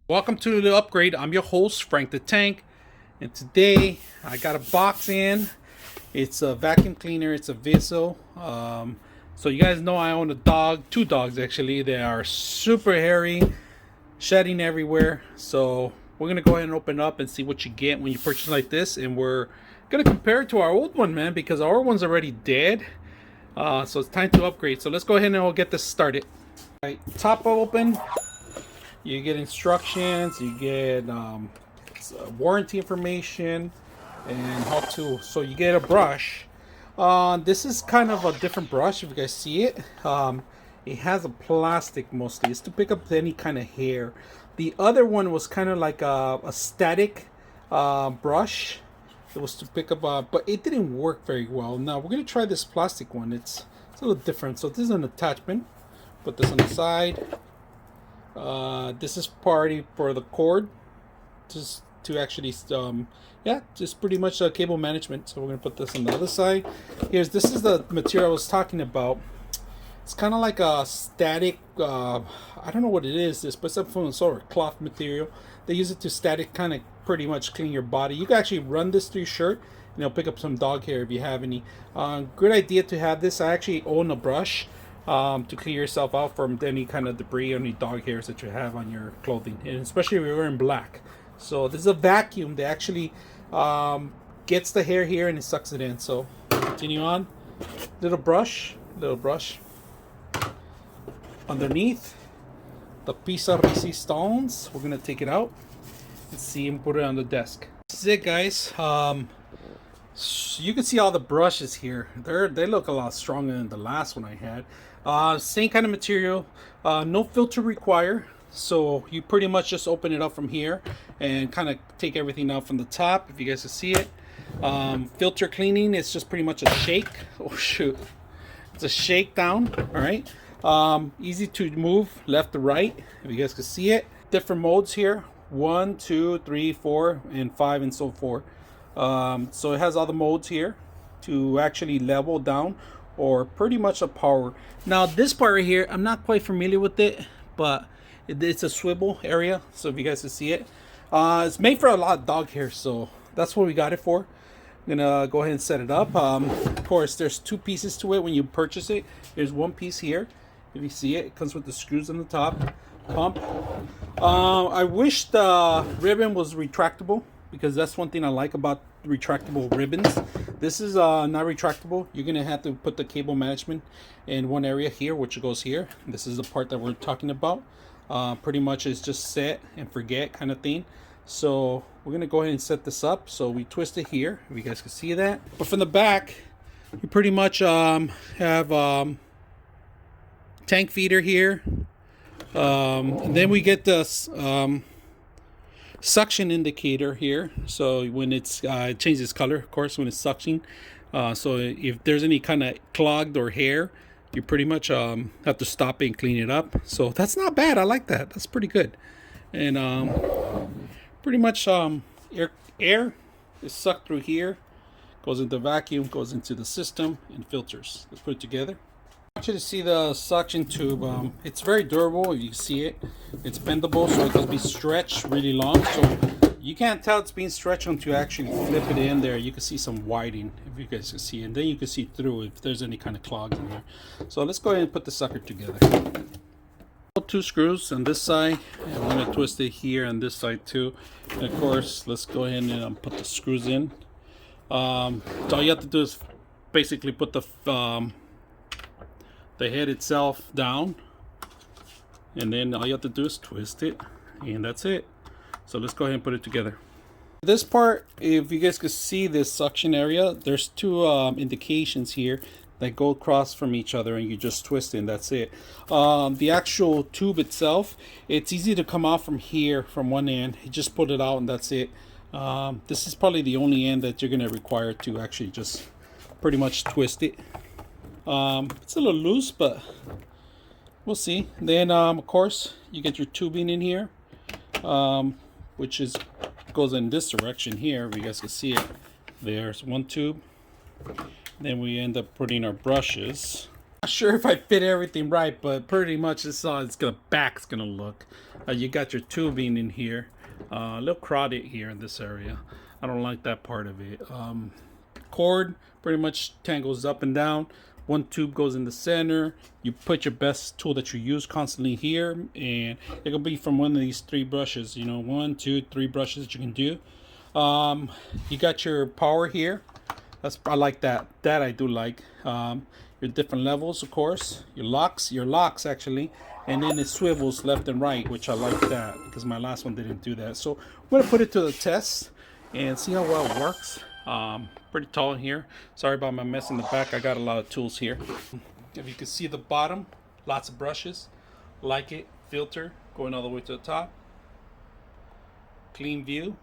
Welcome to the upgrade. I'm your host, Frank the Tank, and today I got a box in. It's a vacuum cleaner. It's a BISSELL. So you guys know I own a dog, two dogs actually. They are super hairy, shedding everywhere. So we're gonna go ahead and open up and see what you get when you purchase like this, and we're gonna compare it to our old one, man, because our one's already dead. So it's time to upgrade. So let's go ahead and we'll get this started. All right, top open. You get instructions, you get warranty information, and how to. So you get a brush. This is kind of a different brush. If you guys see it, it has a plastic mostly. It's to pick up any kind of hair. The other one was kind of like a static brush. It was to pick up, but it didn't work very well. Now we're gonna try this plastic one. It's a little different. So this is an attachment. Put this on the side. This is party for the cord, just to actually yeah, just pretty much cable management. So we're gonna put this on the other side. This is the material I was talking about. It's kind of like a static, I don't know what it is, but it's some sort of cloth material. They use it to static kind of pretty much clean your body. You can actually run this through your shirt and it'll pick up some dog hair if you have any. Good idea to have this. I actually own a brush to clean yourself out from any kind of debris or any dog hairs that you have on your clothing, and especially if you're wearing black. So this is a vacuum that actually gets the hair here and it sucks it in. So continue on. Little brush. Underneath the piece of resistance, we're gonna take it out and see and put it on the desk. This is it, guys. So you can see all the brushes here. They look a lot stronger than the last one I had. Same kind of material. No filter required. So you pretty much just open it up from here and kind of take everything out from the top. If you guys can see it. Filter cleaning. It's just pretty much a shake. Oh shoot! It's a shake down. All right. Easy to move left to right. If you guys can see it. Different modes here. 1, 2, 3, 4, and 5, and so forth. So it has all the modes here to actually level down or pretty much a power. Now this part right here, I'm not quite familiar with it, but it's a swivel area. So if you guys can see it, it's made for a lot of dog hair, so that's what we got it for. I'm gonna go ahead and set it up. Of course, there's two pieces to it when you purchase it. There's one piece here. If you see it, it comes with the screws on the top. Pump. I wish the ribbon was retractable, because that's one thing I like about retractable ribbons. This is not retractable. You're gonna have to put the cable management in one area here, which goes here. This is the part that we're talking about. Pretty much it's just set and forget kind of thing. So we're gonna go ahead and set this up. So we twist it here, if you guys can see that. But from the back, you pretty much have tank feeder here. And then we get this suction indicator here. So when it's it changes color, of course, when it's suctioning. So if there's any kind of clogged or hair, you pretty much have to stop it and clean it up. So that's not bad. I like that. That's pretty good. And pretty much air is sucked through here, goes into vacuum, goes into the system, and filters. Let's put it together. I want you to see the suction tube. It's very durable. If you see it, it's bendable, so it can be stretched really long. So you can't tell it's being stretched until you actually flip it in there. You can see some whiting, if you guys can see, and then you can see through if there's any kind of clogs in there. So let's go ahead and put the sucker together. Two screws on this side, and I'm going to twist it here on this side too. And of course, let's go ahead and put the screws in. So all you have to do is basically put the head itself down, and then all you have to do is twist it, and that's it. So let's go ahead and put it together. This part, if you guys can see this suction area, there's two indications here that go across from each other, and you just twist it and that's it. The actual tube itself, it's easy to come off from here, from one end. You just put it out and that's it. This is probably the only end that you're going to require to actually just pretty much twist it. It's a little loose, but we'll see. Then of course you get your tubing in here, which goes in this direction here. If you guys can see it, there's one tube. Then we end up putting our brushes. not sure if I fit everything right, but pretty much it's back's gonna look. You got your tubing in here, a little crowded here in this area. I don't like that part of it. Cord pretty much tangles up and down. One tube goes in the center. You put your best tool that you use constantly here, and it can be from one of these 3 brushes. You know, 1, 2, 3 brushes that you can do. You got your power here. I like that. That I do like. Your different levels, of course. Your locks actually, and then it swivels left and right, which I like that because my last one didn't do that. So I'm gonna put it to the test and see how well it works. Pretty tall in here. Sorry about my mess in the back. I got a lot of tools here. If you can see the bottom, lots of brushes. Like it. Filter going all the way to the top. Cleanview.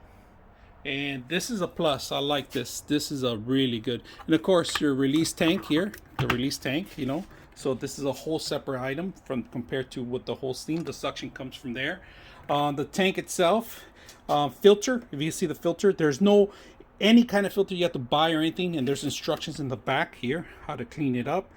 And this is a plus. I like this. This is a really good. And of course your release tank here. The release tank, you know. So this is a whole separate item from compared to with the whole steam. The suction comes from there. The tank itself, filter. If you see the filter, there's no any kind of filter you have to buy or anything, and there's instructions in the back here how to clean it up.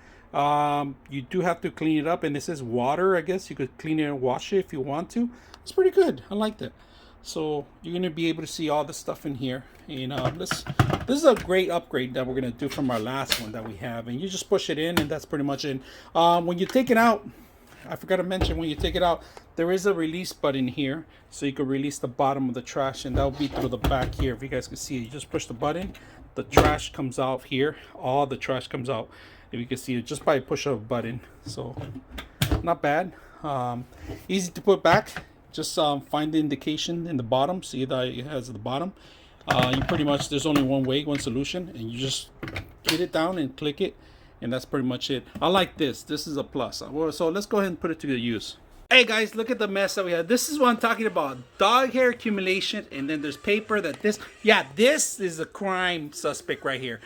You do have to clean it up, and it says water. I guess you could clean it and wash it if you want to. It's pretty good. I like that. So you're gonna be able to see all the stuff in here. And this is a great upgrade that we're gonna do from our last one that we have. And you just push it in, and that's pretty much it. When you take it out, I forgot to mention, when you take it out, there is a release button here, so you can release the bottom of the trash, and that will be through the back here. If you guys can see it, you just push the button, the trash comes out here. All the trash comes out, if you can see it, just by a push of a button. So not bad. Easy to put back. Just find the indication in the bottom. See that it has the bottom. You pretty much, there's only one way, one solution, and you just hit it down and click it, and that's pretty much it. I like this. This is a plus. So let's go ahead and put it to good use. Hey guys, look at the mess that we have. This is what I'm talking about. Dog hair accumulation, and then there's paper that this is a crime suspect right here.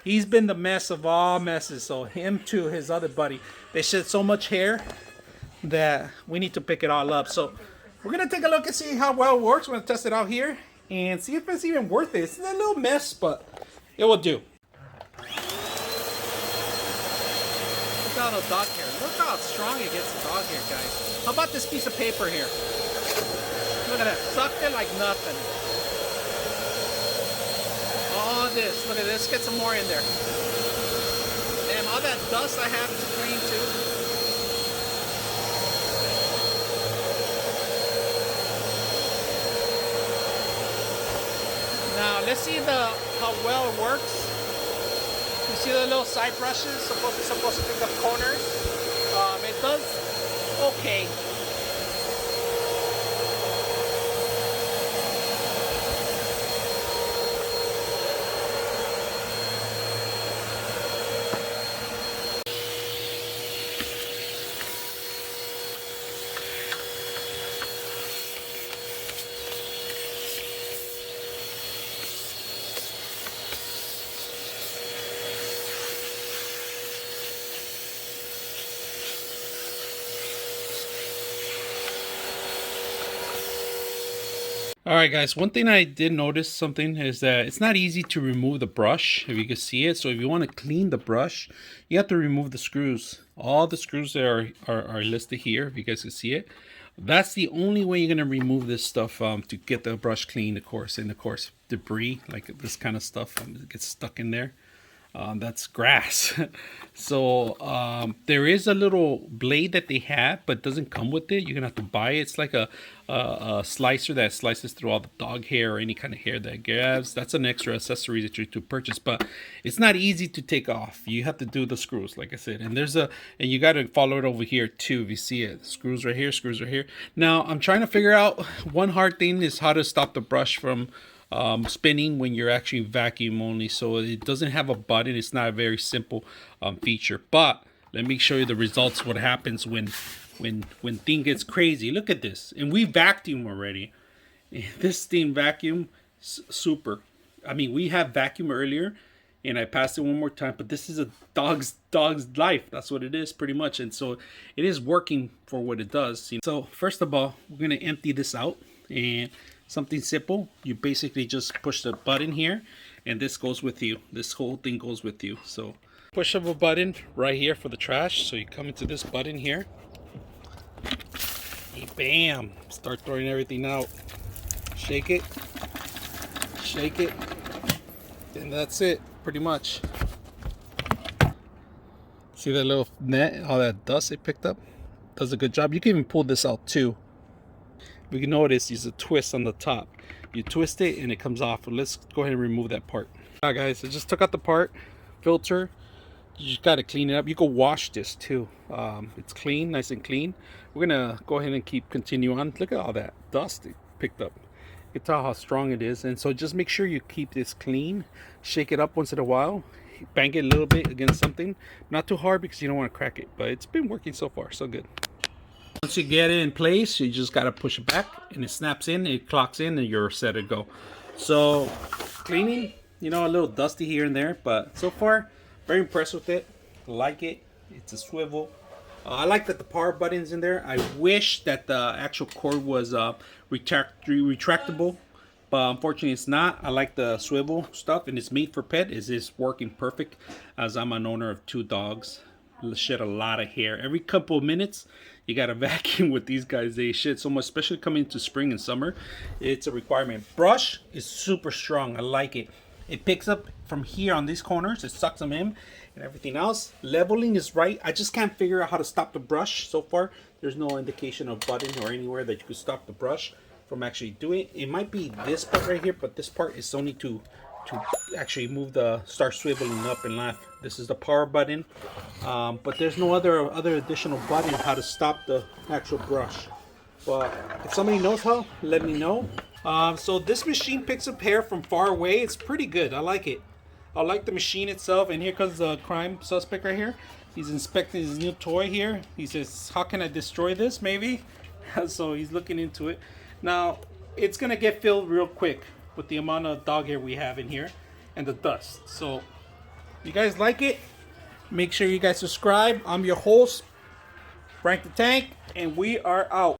He's been the mess of all messes. So him too, his other buddy, they shed so much hair that we need to pick it all up. So we're gonna take a look and see how well it works. We're gonna test it out here and see if it's even worth it. It's a little mess, but it will do. Look at all the dog hair. Look how strong it gets the dog hair, guys. How about this piece of paper here? Look at that. Sucked it like nothing. All this. Look at this. Get some more in there. Damn, all that dust I have to clean too. Now let's see how well it works. You see the little side brushes supposed to pick up corners. It does okay. All right, guys, one thing I did notice something is that it's not easy to remove the brush, if you can see it. So if you want to clean the brush, you have to remove the screws. All the screws that are listed here, if you guys can see it. That's the only way you're going to remove this stuff to get the brush clean, of course. And of course, debris, like this kind of stuff, gets stuck in there. That's grass. So there is a little blade that they have, but it doesn't come with it. You're gonna have to buy it. It's like a slicer that slices through all the dog hair or any kind of hair that it grabs. That's an extra accessory that you have to purchase, but it's not easy to take off. You have to do the screws, like I said. And and you got to follow it over here too. If you see it, screws right here, screws right here. Now I'm trying to figure out, one hard thing is how to stop the brush from spinning when you're actually vacuum only. So it doesn't have a button. It's not a very simple feature, but let me show you the results. What happens when thing gets crazy. Look at this, and we vacuum already. This thing vacuum super. I mean, we have vacuum earlier and I passed it one more time, but this is a dog's life. That's what it is pretty much. And so it is working for what it does. So first of all, we're going to empty this out, and something simple. You basically just push the button here, and this goes with you. This whole thing goes with you. So push of a button right here for the trash. So you come into this button here. And bam! Start throwing everything out. Shake it. Shake it. And that's it, pretty much. See that little net, all that dust it picked up? Does a good job. You can even pull this out too. We can notice there's a twist on the top. You twist it and it comes off. Let's go ahead and remove that part. Alright guys, I just took out the part. Filter. You just gotta clean it up. You can wash this too. It's clean, nice and clean. We're gonna go ahead and continue on. Look at all that dust it picked up. You can tell how strong it is. And so just make sure you keep this clean. Shake it up once in a while. Bang it a little bit against something. Not too hard because you don't want to crack it. But it's been working so far, so good. Once you get it in place, you just gotta push it back and it snaps in, it clocks in, and you're set to go. So cleaning, you know, a little dusty here and there, but so far very impressed with it. Like it. It's a swivel. I like that the power button's in there. I wish that the actual cord was retractable, but unfortunately it's not. I like the swivel stuff, and it's made for pet. It's working perfect, as I'm an owner of 2 dogs. Shed a lot of hair every couple of minutes. You gotta vacuum with these guys. They shed so much, especially coming into spring and summer. It's a requirement. Brush is super strong. I like it. It picks up from here on these corners. It sucks them in and everything else. Leveling is right. I just can't figure out how to stop the brush so far. There's no indication of button or anywhere that you could stop the brush from actually doing it. It might be this part right here, but this part is only to actually move the start swiveling up and left. This is the power button, but there's no other additional button how to stop the actual brush. But if somebody knows how, let me know. So this machine picks up hair from far away. It's pretty good. I like it. I like the machine itself. And here comes the crime suspect right here. He's inspecting his new toy here. He says, how can I destroy this maybe? So he's looking into it. Now it's gonna get filled real quick with the amount of dog hair we have in here and the dust. So if you guys like it, make sure you guys subscribe. I'm your host, Frank the Tank, and we are out.